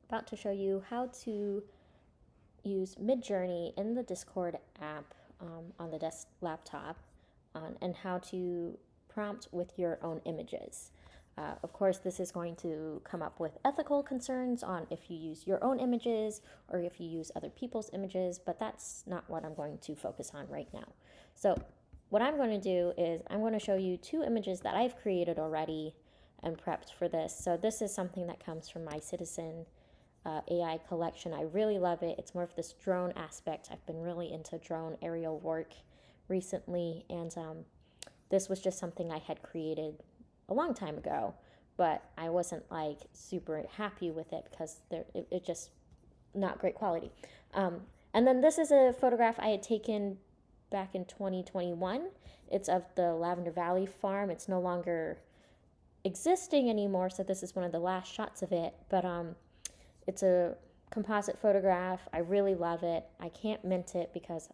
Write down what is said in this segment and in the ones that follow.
about to show you how to use MidJourney in the Discord app on the desk laptop and how to prompt with your own images. Of course, this is going to come up with ethical concerns on if you use your own images or if you use other people's images, but that's not what I'm going to focus on right now. So what I'm going to do is I'm going to show you two images that I've created already and prepped for this. So this is something that comes from my Citizen AI collection. I really love it. It's more of this drone aspect. I've been really into drone aerial work recently, and this was just something I had created a long time ago, but I wasn't like super happy with it because it just not great quality. And then this is a photograph I had taken back in 2021. It's of the Lavender Valley farm. It's no longer existing anymore, so this is one of the last shots of it, but it's a composite photograph. I really love it. I can't mint it because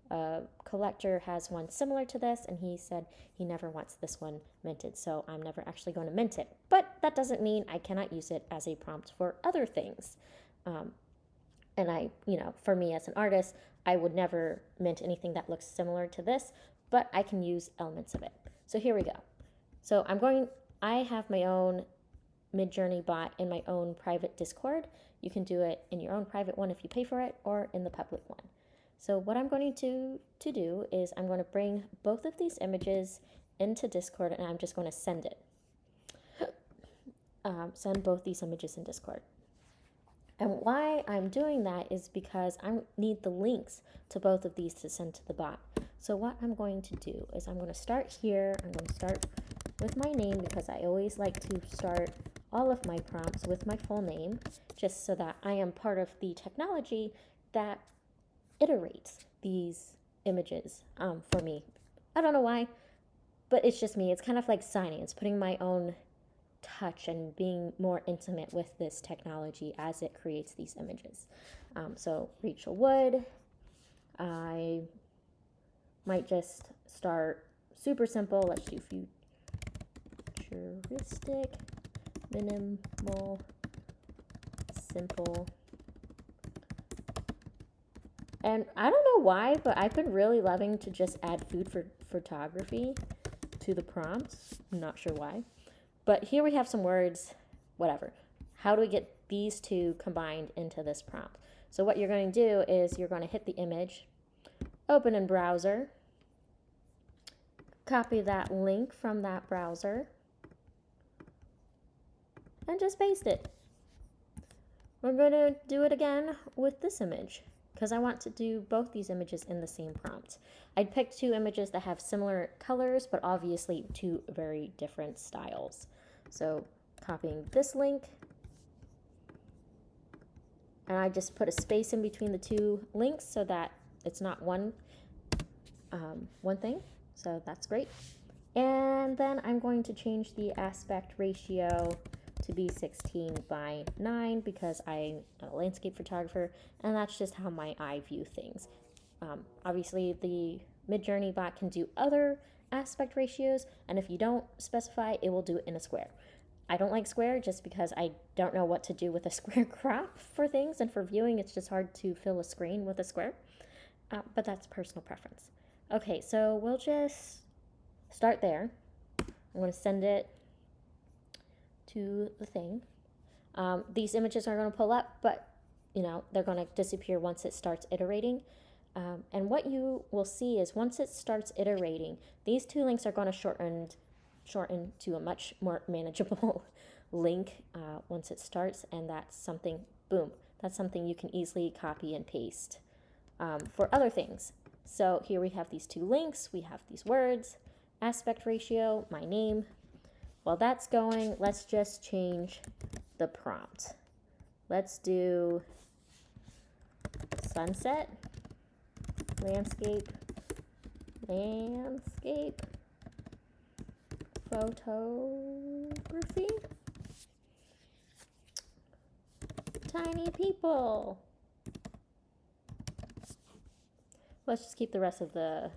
a collector has one similar to this, and he said he never wants this one minted, so I'm never actually going to mint it. But that doesn't mean I cannot use it as a prompt for other things. And for me as an artist, I would never mint anything that looks similar to this, but I can use elements of it. So here we go. So I have my own MidJourney bot in my own private Discord. You can do it in your own private one if you pay for it, or in the public one. So what I'm going to do is I'm going to bring both of these images into Discord, and I'm just going to send it. Send both these images in Discord. And why I'm doing that is because I need the links to both of these to send to the bot. So what I'm going to do is I'm going to start here. I'm going to start with my name because I always like to start all of my prompts with my full name, just so that I am part of the technology that iterates these images for me. I don't know why, but it's just me. It's kind of like signing. It's putting my own touch and being more intimate with this technology as it creates these images. So Rachel Wood, I might just start super simple. Let's do futuristic, minimal, simple. And I don't know why, but I've been really loving to just add food for photography to the prompts. I'm not sure why. But here we have some words, whatever. How do we get these two combined into this prompt? So what you're going to do is you're going to hit the image, open in browser, copy that link from that browser, and just paste it. We're going to do it again with this image because I want to do both these images in the same prompt. I'd picked two images that have similar colors, but obviously two very different styles. So copying this link, and I just put a space in between the two links so that it's not one thing. So that's great. And then I'm going to change the aspect ratio to be 16:9 because I'm a landscape photographer, and that's just how my eye view things. Obviously, the MidJourney bot can do other aspect ratios, and if you don't specify, it will do it in a square. I don't like square just because I don't know what to do with a square crop for things, and for viewing, it's just hard to fill a screen with a square, but that's personal preference. Okay, so we'll just start there. I'm going to send it to the thing. These images are going to pull up, but they're going to disappear once it starts iterating. And what you will see is once it starts iterating, these two links are going to shorten to a much more manageable link once it starts, and that's something, boom, that's something you can easily copy and paste for other things. So here we have these two links, we have these words, aspect ratio, my name. While that's going, let's just change the prompt. Let's do sunset, landscape, photography, tiny people. Let's just keep the rest of the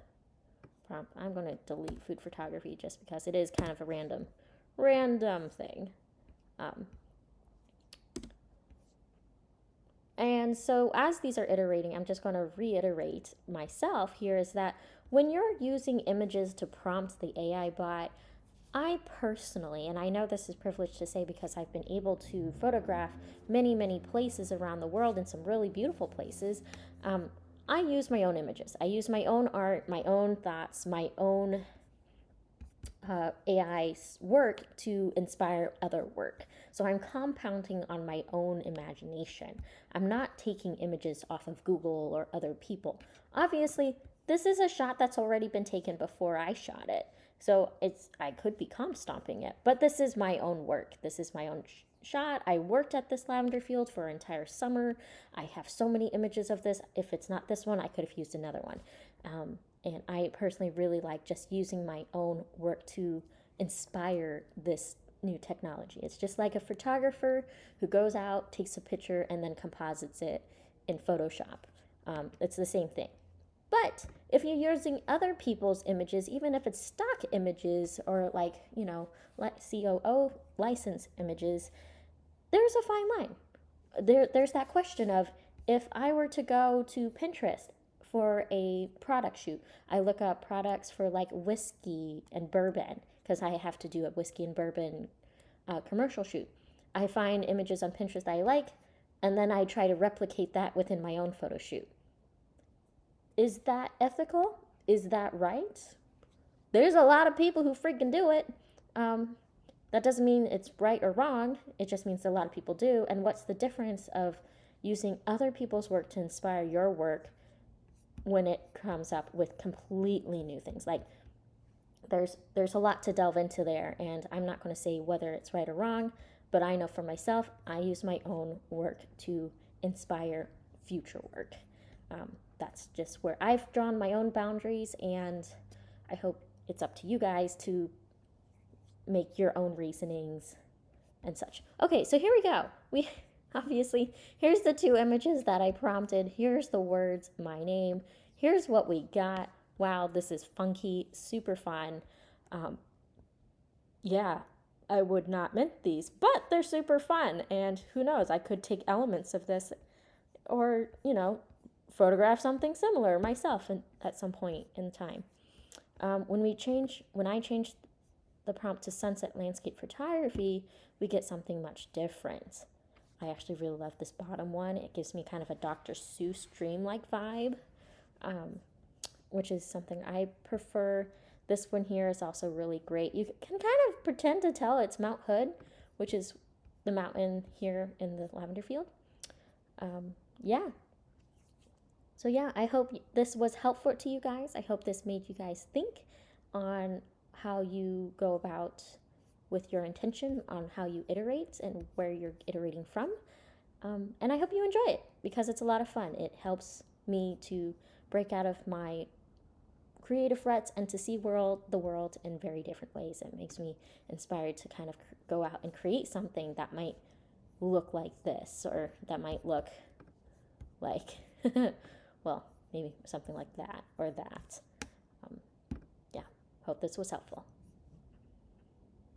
prompt. I'm going to delete food photography just because it is kind of a random thing. And so as these are iterating, I'm just going to reiterate myself here is that when you're using images to prompt the AI bot, I personally, and I know this is privileged to say because I've been able to photograph many, many places around the world and some really beautiful places, I use my own images. I use my own art, my own thoughts, my own AI's work to inspire other work. So I'm compounding on my own imagination. I'm not taking images off of Google or other people. Obviously, this is a shot that's already been taken before I shot it. So I could be comp stomping it, but this is my own work. This is my own shot. I worked at this lavender field for an entire summer. I have so many images of this. If it's not this one, I could have used another one. And I personally really like just using my own work to inspire this new technology. It's just like a photographer who goes out, takes a picture, and then composites it in Photoshop. It's the same thing. But if you're using other people's images, even if it's stock images or like, COO license images, there's a fine line. There's that question of, if I were to go to Pinterest for a product shoot, I look up products for like whiskey and bourbon because I have to do a whiskey and bourbon commercial shoot. I find images on Pinterest that I like, and then I try to replicate that within my own photo shoot. Is that ethical? Is that right? There's a lot of people who freaking do it. That doesn't mean it's right or wrong. It just means a lot of people do. And what's the difference of using other people's work to inspire your work when it comes up with completely new things? Like, there's a lot to delve into there, and I'm not going to say whether it's right or wrong, but I know for myself, I use my own work to inspire future work. That's just where I've drawn my own boundaries, and I hope it's up to you guys to make your own reasonings and such. Okay, so here we go. We obviously, here's the two images that I prompted. Here's the words, my name. Here's what we got. Wow, this is funky, super fun. Yeah, I would not mint these, but they're super fun. And who knows, I could take elements of this or, photograph something similar myself at some point in time. When I change the prompt to sunset landscape photography, we get something much different. I actually really love this bottom one. It gives me kind of a Dr. Seuss dreamlike vibe, which is something I prefer. This one here is also really great. You can kind of pretend to tell it's Mount Hood, which is the mountain here in the lavender field. Yeah. So yeah, I hope this was helpful to you guys. I hope this made you guys think on how you go about with your intention, on how you iterate and where you're iterating from. And I hope you enjoy it because it's a lot of fun. It helps me to break out of my creative ruts and to see the world in very different ways. It makes me inspired to kind of go out and create something that might look like this, or that might look like well, maybe something like that or that. Yeah, hope this was helpful.